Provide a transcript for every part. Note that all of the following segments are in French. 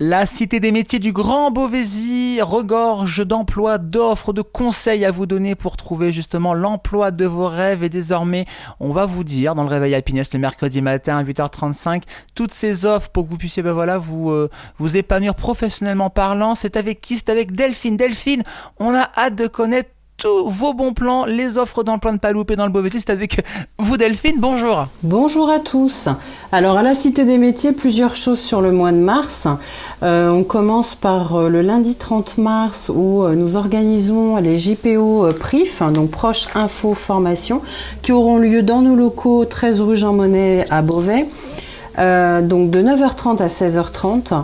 La Cité des métiers du Grand Beauvaisis regorge d'emplois, d'offres, de conseils à vous donner pour trouver justement l'emploi de vos rêves. Et désormais, on va vous dire dans le Réveil Happiness le mercredi matin à 8h35 toutes ces offres pour que vous puissiez vous épanouir professionnellement parlant. C'est avec qui? C'est avec Delphine. Delphine, on a hâte de connaître tous vos bons plans, les offres d'emploi de pas louper dans le Beauvaisis. C'est avec vous Delphine, bonjour. Bonjour à tous. Alors à la Cité des métiers, plusieurs choses sur le mois de mars. On commence par le lundi 30 mars où nous organisons les JPO PRIF, donc Proche Info Formation, qui auront lieu dans nos locaux 13 rue Jean Monnet à Beauvais, donc de 9h30 à 16h30.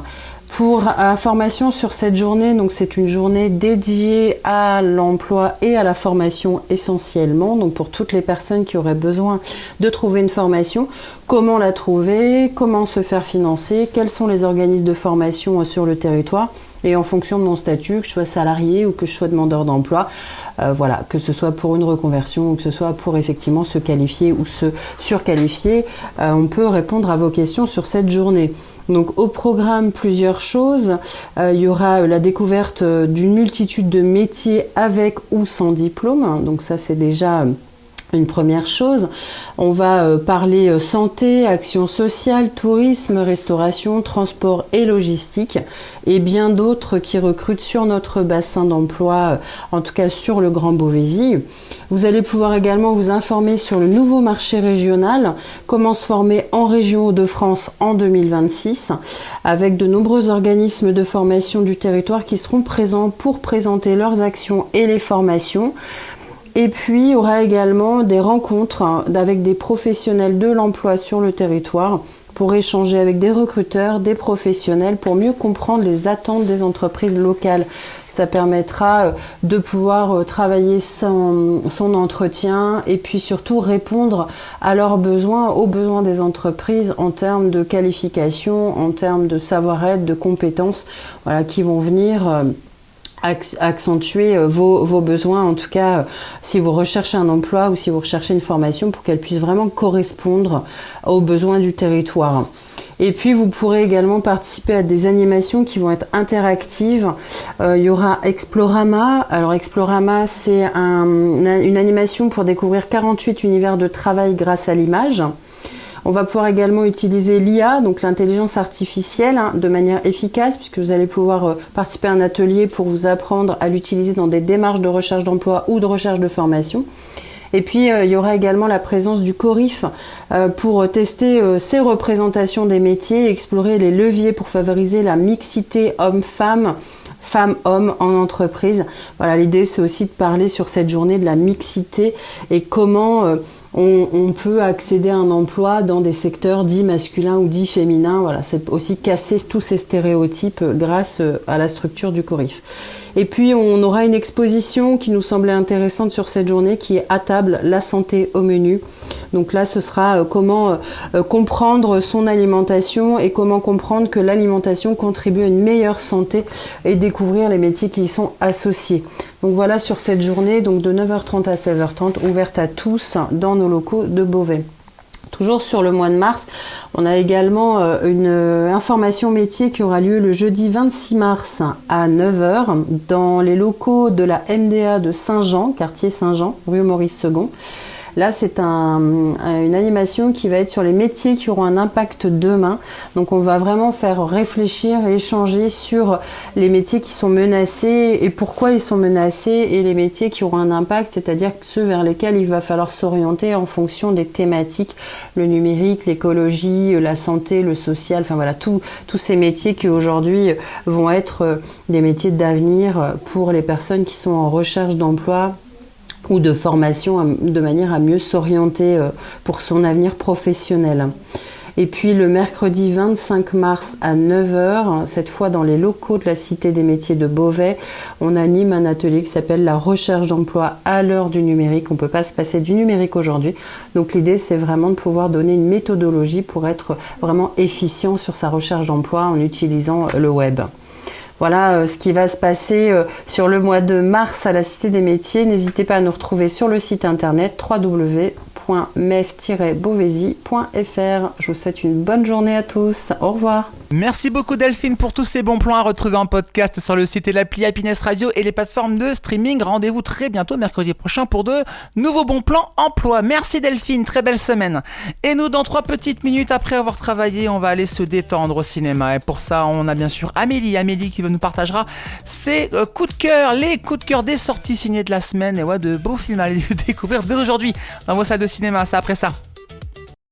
Pour information sur cette journée, donc c'est une journée dédiée à l'emploi et à la formation essentiellement, donc pour toutes les personnes qui auraient besoin de trouver une formation, comment la trouver, comment se faire financer, quels sont les organismes de formation sur le territoire. Et en fonction de mon statut, que je sois salarié ou que je sois demandeur d'emploi, voilà, que ce soit pour une reconversion ou que ce soit pour effectivement se qualifier ou se surqualifier, on peut répondre à vos questions sur cette journée. Donc au programme, plusieurs choses. Il y aura la découverte d'une multitude de métiers avec ou sans diplôme. Donc ça, c'est déjà une première chose. On va parler santé, action sociale, tourisme, restauration, transport et logistique et bien d'autres qui recrutent sur notre bassin d'emploi, en tout cas sur le Grand Beauvaisis. Vous allez pouvoir également vous informer sur le nouveau marché régional, comment se former en région Hauts-de-France en 2026, avec de nombreux organismes de formation du territoire qui seront présents pour présenter leurs actions et les formations. Et puis, il y aura également des rencontres avec des professionnels de l'emploi sur le territoire pour échanger avec des recruteurs, des professionnels, pour mieux comprendre les attentes des entreprises locales. Ça permettra de pouvoir travailler son entretien et puis surtout répondre à leurs besoins, aux besoins des entreprises en termes de qualification, en termes de savoir-être, de compétences, voilà, qui vont venir accentuer vos besoins, en tout cas si vous recherchez un emploi ou si vous recherchez une formation pour qu'elle puisse vraiment correspondre aux besoins du territoire. Et puis vous pourrez également participer à des animations qui vont être interactives. Il y aura Explorama. Alors Explorama, c'est une animation pour découvrir 48 univers de travail grâce à l'image. On va pouvoir également utiliser l'IA, donc l'intelligence artificielle, de manière efficace, puisque vous allez pouvoir participer à un atelier pour vous apprendre à l'utiliser dans des démarches de recherche d'emploi ou de recherche de formation. Et puis, il y aura également la présence du CORIF pour tester ces représentations des métiers et explorer les leviers pour favoriser la mixité homme-femme, femmes-hommes en entreprise. Voilà, l'idée, c'est aussi de parler sur cette journée de la mixité et comment on peut accéder à un emploi dans des secteurs dits masculins ou dits féminins. Voilà, c'est aussi casser tous ces stéréotypes grâce à la structure du CORIF. Et puis, on aura une exposition qui nous semblait intéressante sur cette journée qui est à table, la santé au menu. Donc là, ce sera comment comprendre son alimentation et comment comprendre que l'alimentation contribue à une meilleure santé et découvrir les métiers qui y sont associés. Donc voilà sur cette journée, donc de 9h30 à 16h30, ouverte à tous dans nos locaux de Beauvais. Toujours sur le mois de mars, on a également une information métier qui aura lieu le jeudi 26 mars à 9h dans les locaux de la MDA de Saint-Jean, quartier Saint-Jean, rue Maurice II. Là, c'est une animation qui va être sur les métiers qui auront un impact demain. Donc, on va vraiment faire réfléchir et échanger sur les métiers qui sont menacés et pourquoi ils sont menacés et les métiers qui auront un impact, c'est-à-dire ceux vers lesquels il va falloir s'orienter en fonction des thématiques, le numérique, l'écologie, la santé, le social, enfin voilà, tous ces métiers qui aujourd'hui vont être des métiers d'avenir pour les personnes qui sont en recherche d'emploi ou de formation de manière à mieux s'orienter pour son avenir professionnel. Et puis le mercredi 25 mars à 9h, cette fois dans les locaux de la Cité des métiers de Beauvais, on anime un atelier qui s'appelle la recherche d'emploi à l'heure du numérique. On ne peut pas se passer du numérique aujourd'hui. Donc l'idée, c'est vraiment de pouvoir donner une méthodologie pour être vraiment efficient sur sa recherche d'emploi en utilisant le web. Voilà ce qui va se passer sur le mois de mars à la Cité des métiers. N'hésitez pas à nous retrouver sur le site internet www.cdmétiers.fr. www.mef-beauvaisis.fr. Je vous souhaite une bonne journée à tous. Au revoir. Merci beaucoup Delphine pour tous ces bons plans à retrouver en podcast sur le site et l'appli Happiness Radio et les plateformes de streaming. Rendez-vous très bientôt mercredi prochain pour de nouveaux bons plans emploi. Merci Delphine, très belle semaine. Et nous, dans 3 petites minutes après avoir travaillé, on va aller se détendre au cinéma. Et pour ça, on a bien sûr Amélie qui nous partagera ses coups de cœur, les coups de cœur des sorties signées de la semaine. Et ouais, de beaux films à aller découvrir dès aujourd'hui dans vos salles de cinéma. C'est après ça.